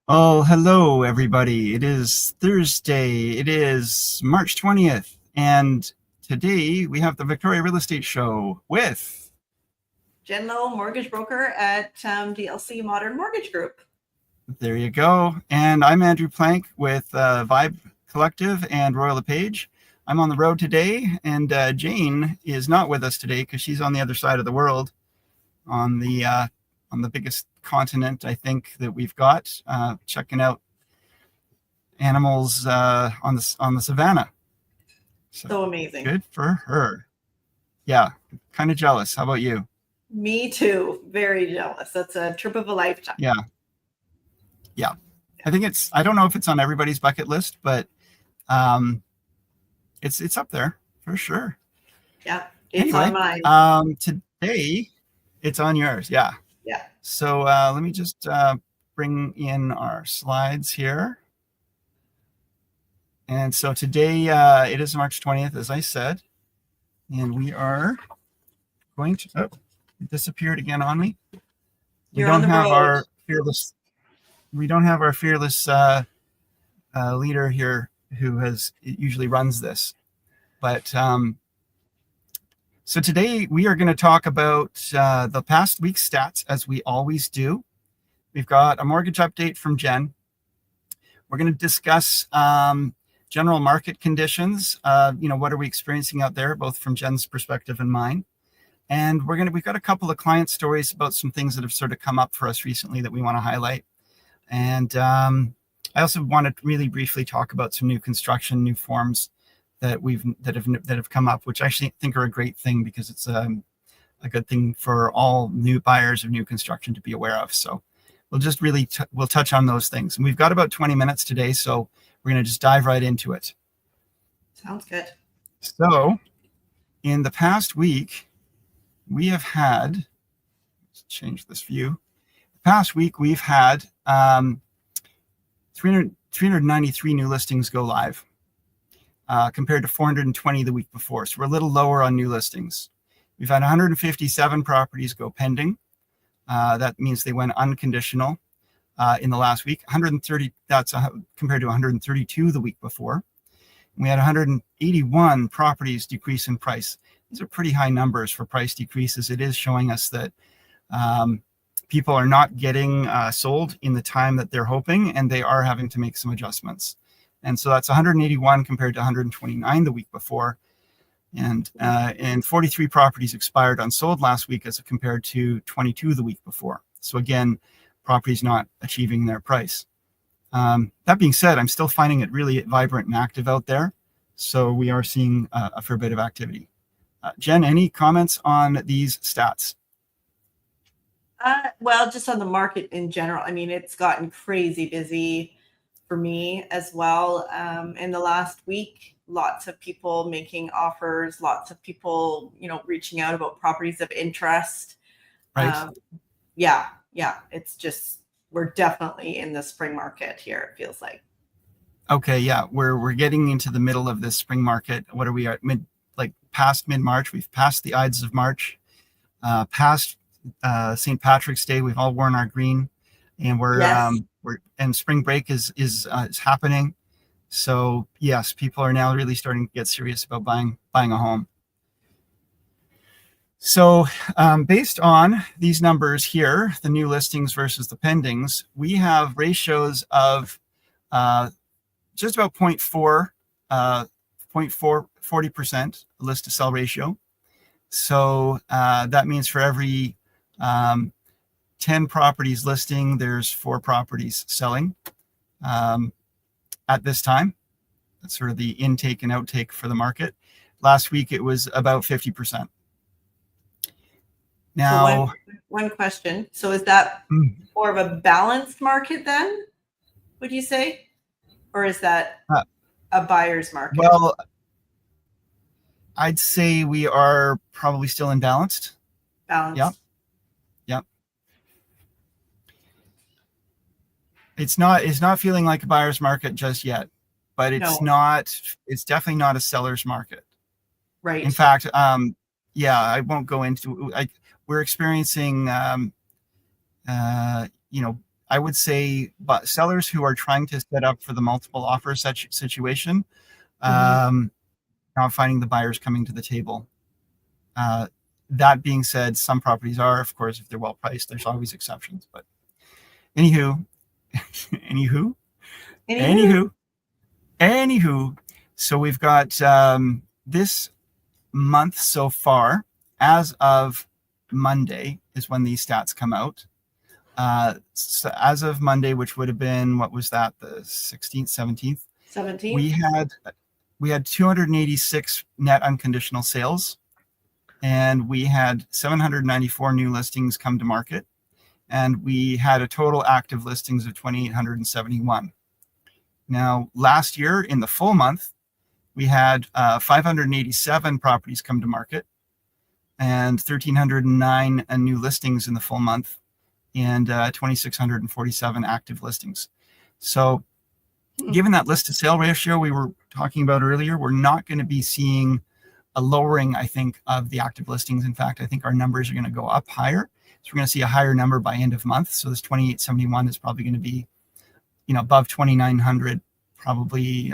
Oh, hello, everybody. It is Thursday. It is March 20th. And today we have the Victoria Real Estate Show with, Jen Lowe, mortgage broker at DLC Modern Mortgage Group. there you go. And I'm Andrew Plank with Vibe Collective and Royal LePage. I'm on the road today, and Jane is not with us today because she's on the other side of the world on the biggest continent, I think, that we've got, checking out animals on the savannah. So amazing. Good for her. Yeah, kind of jealous. How about you? Me too. Very jealous. That's a trip of a lifetime. Yeah, yeah. I don't know if it's on everybody's bucket list, but um, it's up there for sure. Yeah, it's Anyway, on mine. today it's on yours. Yeah. Yeah. So let me just bring in our slides here. And so today it is March 20th, as I said, and we are going to. Oh, it disappeared again on me. You're on the road. We don't have our fearless leader here who usually runs this. But so today we are going to talk about the past week's stats, as we always do. We've got a mortgage update from Jen. We're going to discuss general market conditions. What are we experiencing out there, both from Jen's perspective and mine. And we've got a couple of client stories about some things that have sort of come up for us recently that we want to highlight. And I also want to really briefly talk about some new construction, new forms that have come up, which I actually think are a great thing because it's a good thing for all new buyers of new construction to be aware of. So we'll just really we'll touch on those things. And we've got about 20 minutes today, so we're going to just dive right into it. Sounds good. So in the past week, we have had, let's change this view. The past week, we've had 393 new listings go live compared to 420 the week before. So we're a little lower on new listings. We've had 157 properties go pending. That means they went unconditional in the last week. 130, that's compared to 132 the week before. And we had 181 properties decrease in price. These are pretty high numbers for price decreases. It is showing us that people are not getting sold in the time that they're hoping, and they are having to make some adjustments. And so that's 181 compared to 129 the week before. And 43 properties expired unsold last week as compared to 22 the week before. So again, properties not achieving their price. That being said, I'm still finding it really vibrant and active out there. So we are seeing a fair bit of activity. Jen, any comments on these stats? Well, just on the market in general. I mean, it's gotten crazy busy for me as well. In the last week, lots of people making offers, lots of people, reaching out about properties of interest. Right. Yeah. It's just, we're definitely in the spring market here, it feels like. Okay. Yeah. We're getting into the middle of this spring market. What are we at? Past mid-March. We've passed the Ides of March, past St. Patrick's Day. We've all worn our green, and and spring break is happening. So yes, people are now really starting to get serious about buying a home. So based on these numbers here, the new listings versus the pendings, we have ratios of just about 0.4, 40% list to sell ratio. So that means for every 10 properties listing, there's 4 properties selling at this time. That's sort of the intake and outtake for the market. Last week, it was about 50%. Now, so one question. So is that more of a balanced market then, would you say? Or is that a buyer's market? Well, I'd say we are probably still imbalanced. Balanced. Yep. It's not feeling like a buyer's market just yet, but it's definitely not a seller's market. Right. In fact, I won't go into, we're experiencing, I would say, but sellers who are trying to set up for the multiple offer such situation, Mhm. not finding the buyers coming to the table. That being said, some properties are, of course, if they're well priced, there's always exceptions. But anywho, anywho, Anywho, anywho, anywho. So we've got this month so far, as of Monday, is when these stats come out. So as of Monday, which would have been, what was that, the 16th, 17th, 17th. we had 286 net unconditional sales, and we had 794 new listings come to market, and we had a total active listings of 2,871. Now, last year in the full month, we had 587 properties come to market and 1,309 new listings in the full month, and 2,647 active listings. So given that list to sale ratio we were talking about earlier, we're not going to be seeing a lowering, I think, of the active listings. In fact, I think our numbers are going to go up higher. So we're going to see a higher number by end of month. So this 2,871 is probably going to be, above 2,900, probably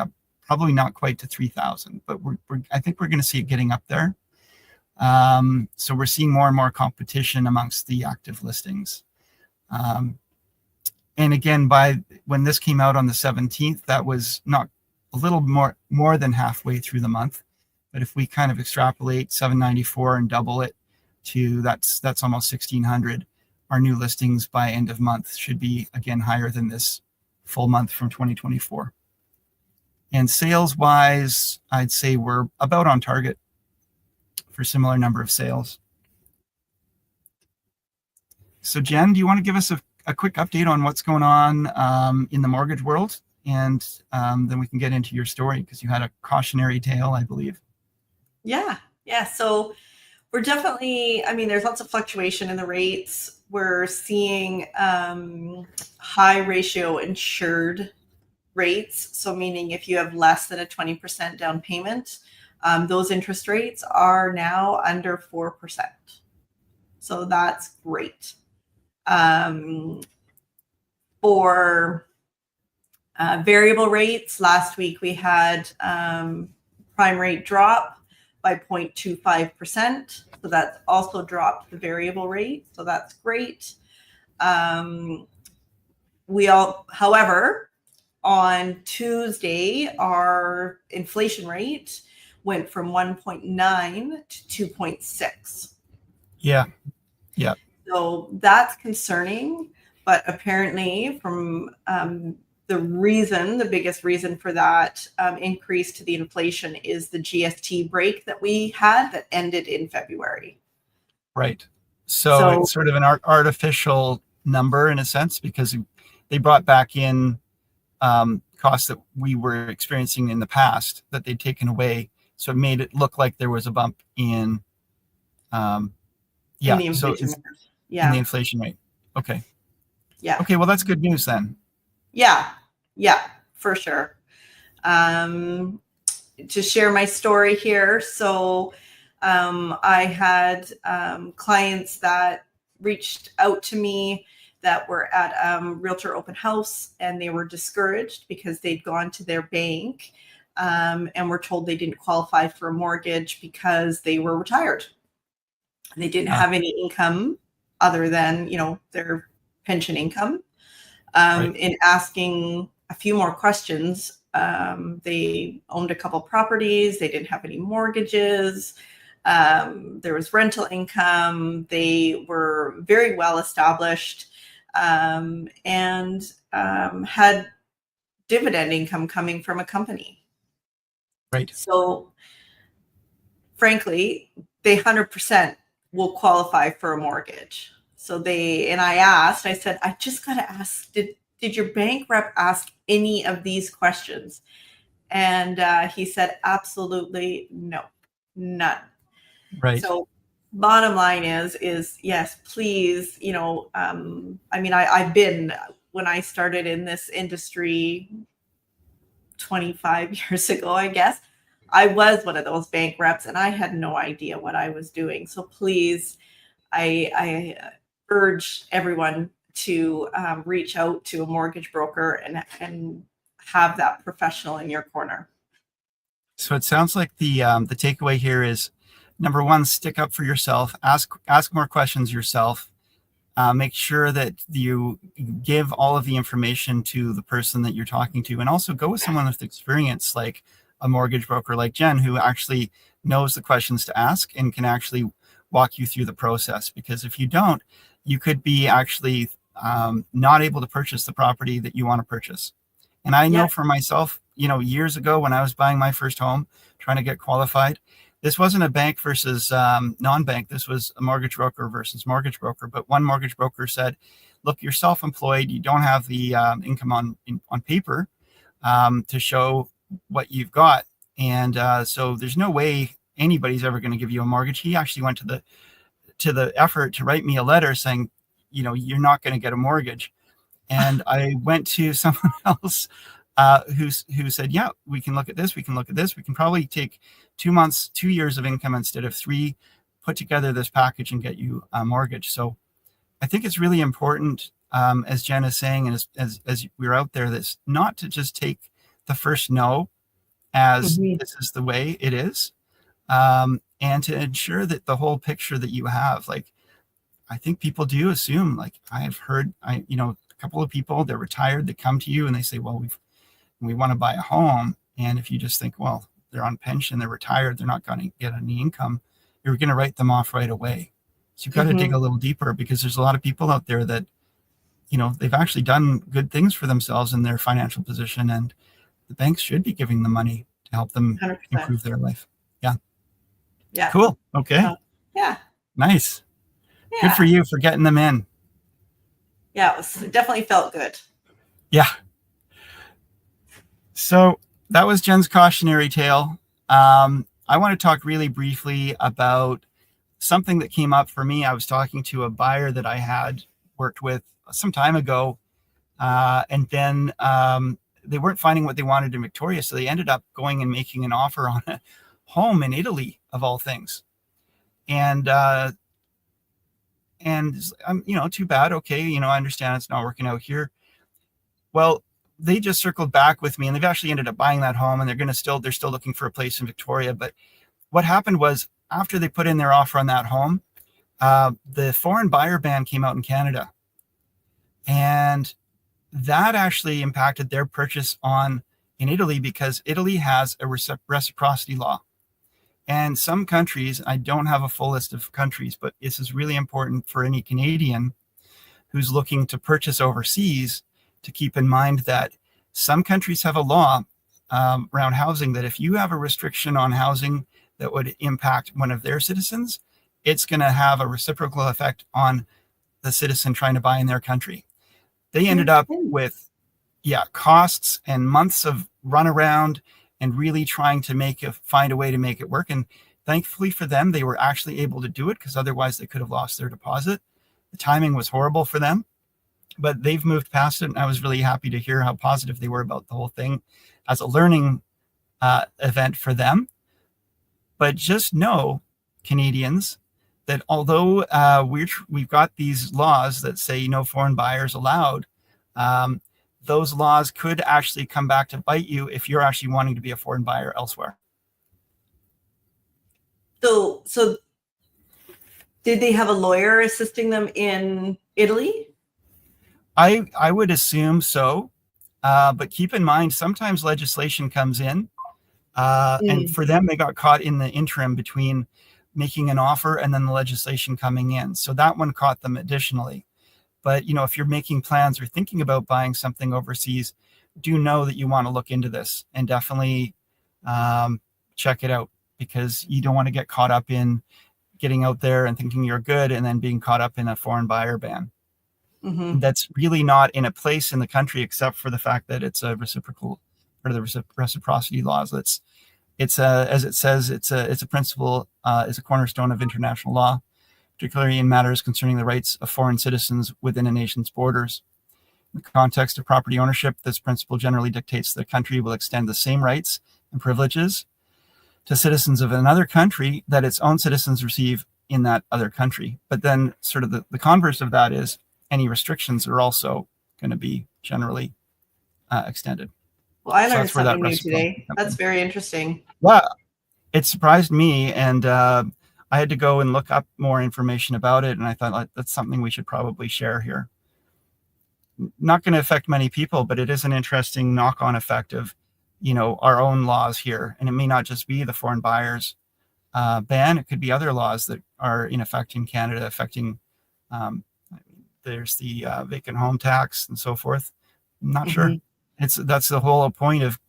not quite to 3,000, but I think we're going to see it getting up there. So we're seeing more and more competition amongst the active listings. And again, by when this came out on the 17th, that was not a little more than halfway through the month. But if we kind of extrapolate 794 and double it to that's almost 1,600, our new listings by end of month should be again higher than this full month from 2024. And sales wise, I'd say we're about on target for similar number of sales. So Jen, do you want to give us a quick update on what's going on in the mortgage world? And then we can get into your story, because you had a cautionary tale, I believe. Yeah. So we're definitely, there's lots of fluctuation in the rates. We're seeing high ratio insured rates. So meaning if you have less than a 20% down payment, those interest rates are now under 4%. So that's great. For variable rates, last week we had prime rate drop by 0.25%. So that's also dropped the variable rate. So that's great. However, on Tuesday, our inflation rate went from 1.9 to 2.6. Yeah. So that's concerning, but apparently from the biggest reason for that increase to the inflation is the GST break that we had that ended in February. Right. So it's sort of an artificial number in a sense, because they brought back in costs that we were experiencing in the past that they'd taken away. So it made it look like there was a bump in the inflation rate. In the inflation rate. Okay. Yeah. Okay, well, that's good news then. Yeah, for sure. To share my story here. So I had clients that reached out to me that were at Realtor Open House, and they were discouraged because they'd gone to their bank and were told they didn't qualify for a mortgage because they were retired. They didn't have any income other than, their pension income. Right. In asking a few more questions, they owned a couple properties. They didn't have any mortgages. There was rental income. They were very well established and had dividend income coming from a company. Right. So frankly, they 100% will qualify for a mortgage. So I said, I just got to ask, did your bank rep ask any of these questions? And he said, absolutely no, none. Right. So bottom line is yes, please, I've been, when I started in this industry 25 years ago, I guess, I was one of those bank reps and I had no idea what I was doing. So please, I urge everyone to reach out to a mortgage broker and have that professional in your corner. So it sounds like the takeaway here is, number one, stick up for yourself, ask more questions yourself, make sure that you give all of the information to the person that you're talking to, and also go with someone with experience, like a mortgage broker like Jen, who actually knows the questions to ask and can actually walk you through the process. Because if you don't, you could be actually not able to purchase the property that you want to purchase. And I know for myself, years ago when I was buying my first home, trying to get qualified, this wasn't a bank versus non-bank. This was a mortgage broker versus mortgage broker. But one mortgage broker said, look, you're self-employed. You don't have the income on paper to show what you've got. And so there's no way anybody's ever going to give you a mortgage. He actually went to the effort to write me a letter saying, you're not going to get a mortgage. And I went to someone else who said, yeah, we can look at this. We can look at this. We can probably take 2 months, 2 years of income instead of 3, put together this package and get you a mortgage. So I think it's really important, as Jen is saying, and as we're out there, that's not to just take the first no as this is the way it is, and to ensure that the whole picture that you have, like, I think people do assume, like I've heard, a couple of people, they're retired, they come to you and they say, well, we want to buy a home. And if you just think, well, they're on pension, they're retired, they're not going to get any income, you're going to write them off right away. So you've got to dig a little deeper, because there's a lot of people out there that, they've actually done good things for themselves in their financial position, and the banks should be giving them money to help them 100%. improve their life. Yeah. Yeah. Cool. Okay. Yeah. Nice. Yeah. Good for you for getting them in. Yeah, it definitely felt good. Yeah. So that was Jen's cautionary tale. I want to talk really briefly about something that came up for me. I was talking to a buyer that I had worked with some time ago, and then they weren't finding what they wanted in Victoria, so they ended up going and making an offer on a home in Italy, of all things. And too bad. Okay, I understand it's not working out here. Well, they just circled back with me, and they've actually ended up buying that home, and they're still looking for a place in Victoria. But what happened was, after they put in their offer on that home, the foreign buyer ban came out in Canada, and that actually impacted their purchase in Italy, because Italy has a reciprocity law. And some countries, I don't have a full list of countries, but this is really important for any Canadian who's looking to purchase overseas, to keep in mind that some countries have a law around housing that if you have a restriction on housing that would impact one of their citizens, it's going to have a reciprocal effect on the citizen trying to buy in their country. They ended up with costs and months of runaround and really trying to find a way to make it work. And thankfully for them, they were actually able to do it, because otherwise they could have lost their deposit. The timing was horrible for them, but they've moved past it. And I was really happy to hear how positive they were about the whole thing as a learning event for them. But just know, Canadians, that although we've got these laws that say no foreign buyers allowed, those laws could actually come back to bite you if you're actually wanting to be a foreign buyer elsewhere. So did they have a lawyer assisting them in Italy? I would assume so. But keep in mind, sometimes legislation comes in, and for them, they got caught in the interim between making an offer and then the legislation coming in. So that one caught them additionally. But, if you're making plans or thinking about buying something overseas, do know that you want to look into this and definitely check it out, because you don't want to get caught up in getting out there and thinking you're good and then being caught up in a foreign buyer ban. That's really not in a place in the country, except for the fact that it's a reciprocal, or the reciprocity laws. It's as it says, it's a principle, is a cornerstone of international law, particularly in matters concerning the rights of foreign citizens within a nation's borders. In the context of property ownership, this principle generally dictates the country will extend the same rights and privileges to citizens of another country that its own citizens receive in that other country. But then sort of the converse of that is, any restrictions are also going to be generally extended. Well, I So learned that's where that something new reciprocity today. comes That's in. very interesting. Yeah, it surprised me, and I had to go and look up more information about it, and I thought like, that's something we should probably share here. Not going to affect many people, but it is an interesting knock-on effect of, our own laws here, and it may not just be the foreign buyers ban. It could be other laws that are in effect in Canada affecting. Um, there's the vacant home tax and so forth. I'm not sure. Hmm. That's the whole point of,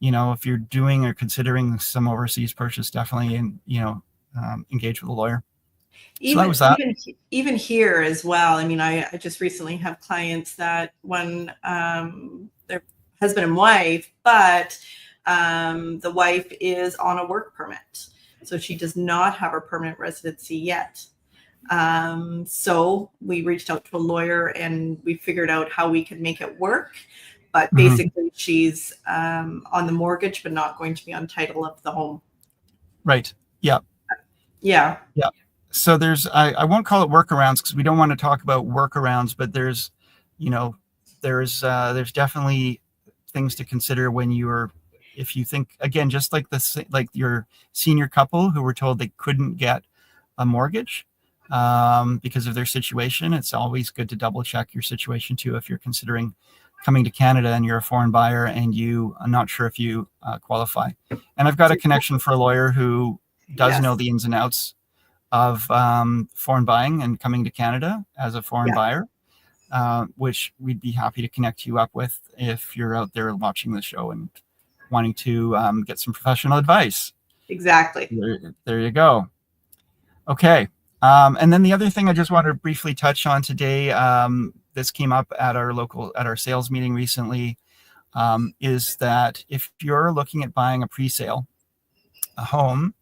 if you're doing or considering some overseas purchase, definitely engage with a lawyer. So that even was that. even even here as well. I mean, I just recently have clients that when they're husband and wife, but the wife is on a work permit, so she does not have her permanent residency yet. So we reached out to a lawyer and we figured out how we could make it work. But Mm-hmm. basically, she's on the mortgage, but not going to be on title of the home. Right. Yeah. Yeah. Yeah. So I won't call it workarounds because we don't want to talk about workarounds, but you know, there's definitely things to consider if you think, again, just like like your senior couple who were told they couldn't get a mortgage because of their situation. It's always good to double check your situation too if you're considering coming to Canada and you're a foreign buyer and you are not sure if you qualify. And I've got a connection for a lawyer who does know Yes. the ins and outs of foreign buying and coming to Canada as a foreign Yeah. buyer, which we'd be happy to connect you up with if you're out there watching the show and wanting to get some professional advice. Exactly. There you go. Okay. And then the other thing I just wanted to briefly touch on today, this came up at our sales meeting recently, is that if you're looking at buying a home,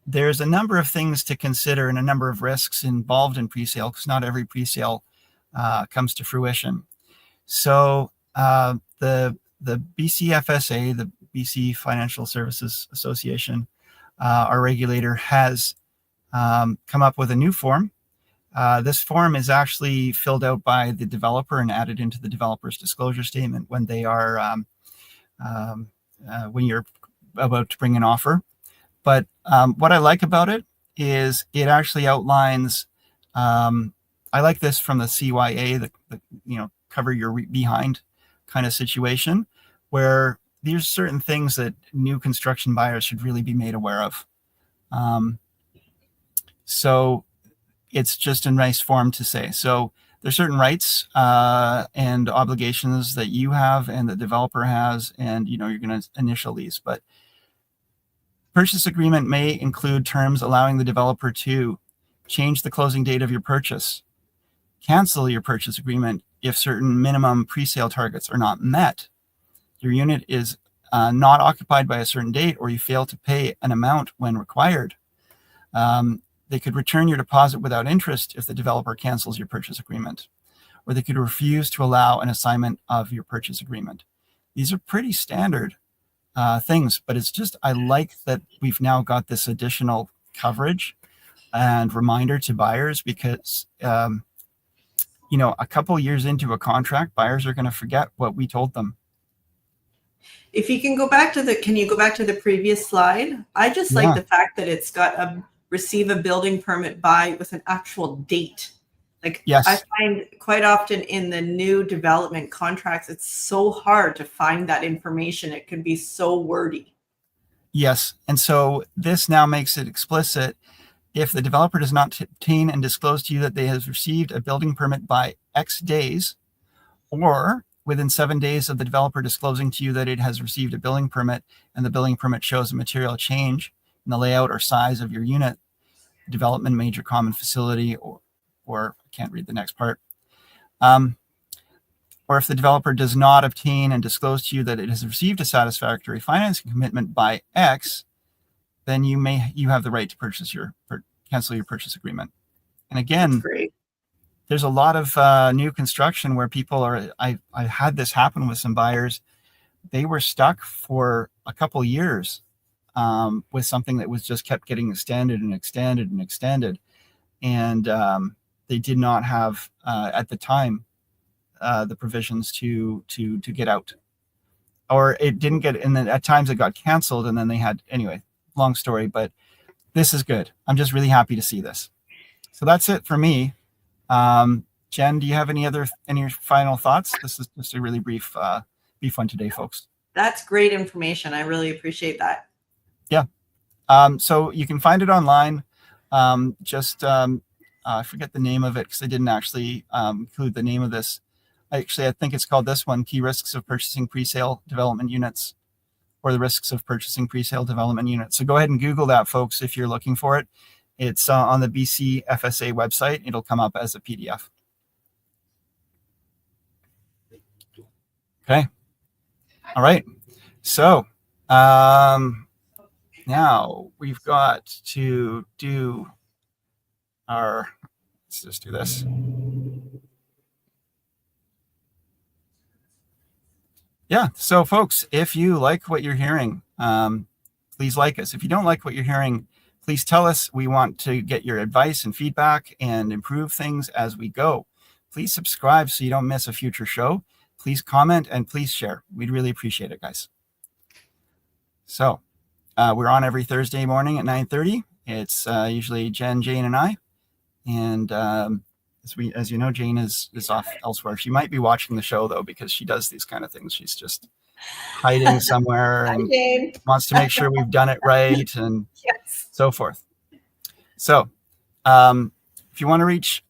there's a number of things to consider and a number of risks involved in pre-sale because not every pre-sale comes to fruition. So the BCFSA, the BC Financial Services Association, our regulator, has come up with a new form. This form is actually filled out by the developer and added into the developer's disclosure statement when they are when you're about to bring an offer. But what I like about it is it actually outlines. I like this from the CYA, the cover your behind kind of situation, where there's certain things that new construction buyers should really be made aware of. So it's just a nice form to say. So there's certain rights and obligations that you have and the developer has, and you're going to initial these. But purchase agreement may include terms allowing the developer to change the closing date of your purchase, cancel your purchase agreement if certain minimum pre-sale targets are not met, your unit is not occupied by a certain date, or you fail to pay an amount when required. They could return your deposit without interest if the developer cancels your purchase agreement, or they could refuse to allow an assignment of your purchase agreement. These are pretty standard things, but it's just, I like that we've now got this additional coverage and reminder to buyers because, a couple years into a contract, buyers are going to forget what we told them. If you can go back to can you go back to the previous slide? I just like Yeah. the fact that it's got a receive a building permit by with an actual date. Like Yes. I find quite often in the new development contracts, it's so hard to find that information. It can be so wordy. Yes. And so this now makes it explicit. If the developer does not obtain and disclose to you that they have received a building permit by X days, or within 7 days of the developer disclosing to you that it has received a building permit and the building permit shows a material change in the layout or size of your unit, development, major common facility, or I can't read the next part. Or if the developer does not obtain and disclose to you that it has received a satisfactory financing commitment by X, then you have the right to cancel your purchase agreement. And That's again, great. there's a lot of new construction where people are. I had this happen with some buyers. They were stuck for a couple years with something that was just kept getting extended and extended and extended. And they did not have at the time the provisions to get out, or it didn't get. And then at times it got canceled, and then they had anyway. Long story, but this is good. I'm just really happy to see this. So that's it for me. Jen, do you have any final thoughts? This is just a really brief one today, folks. That's great information. I really appreciate that. Yeah. So you can find it online. I forget the name of it because I didn't actually include the name of this. Actually, I think it's called this one, Key Risks of Purchasing Presale Development Units, or the Risks of Purchasing Presale Development Units. So go ahead and Google that, folks, if you're looking for it. It's on the BC FSA website. It'll come up as a PDF. Okay. All right. So now we've got to do let's just do this. Yeah. So folks, if you like what you're hearing, please like us. If you don't like what you're hearing, please tell us. We want to get your advice and feedback and improve things as we go. Please subscribe so you don't miss a future show. Please comment and please share. We'd really appreciate it, guys. So we're on every Thursday morning at 9:30. It's usually Jen, Jane, and I. And as you know, Jane is off elsewhere. She might be watching the show, though, because she does these kind of things. She's just hiding somewhere and wants to make sure we've done it right and so forth. So if you want to reach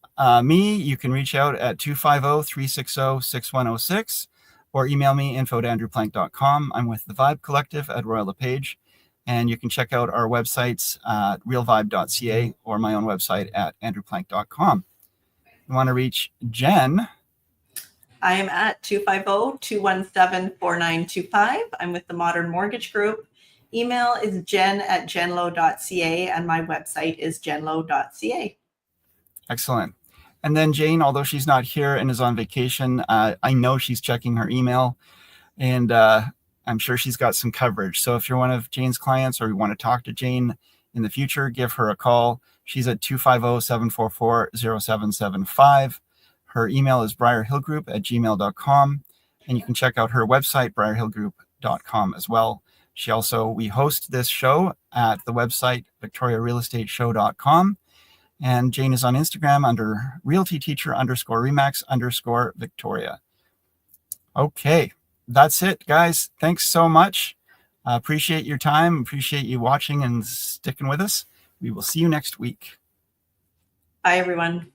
me, you can reach out at 250-360-6106 or email me info@andrewplank.com. I'm with the Vibe Collective at Royal LePage, and you can check out our websites at realvibe.ca or my own website at andrewplank.com. You want to reach Jen? I am at 250-217-4925. I'm with the Modern Mortgage Group. Email is jen@genlo.ca, and my website is genlo.ca. Excellent. And then Jane, although she's not here and is on vacation, I know she's checking her email, and I'm sure she's got some coverage. So if you're one of Jane's clients or you want to talk to Jane in the future, give her a call. She's at 250-744-0775. Her email is briarhillgroup@gmail.com, and you can check out her website, briarhillgroup.com, as well. We host this show at the website, victoriarealestateshow.com. And Jane is on Instagram under realtyteacher_remax_Victoria. Okay, that's it, guys. Thanks so much. Appreciate your time. Appreciate you watching and sticking with us. We will see you next week. Bye, everyone.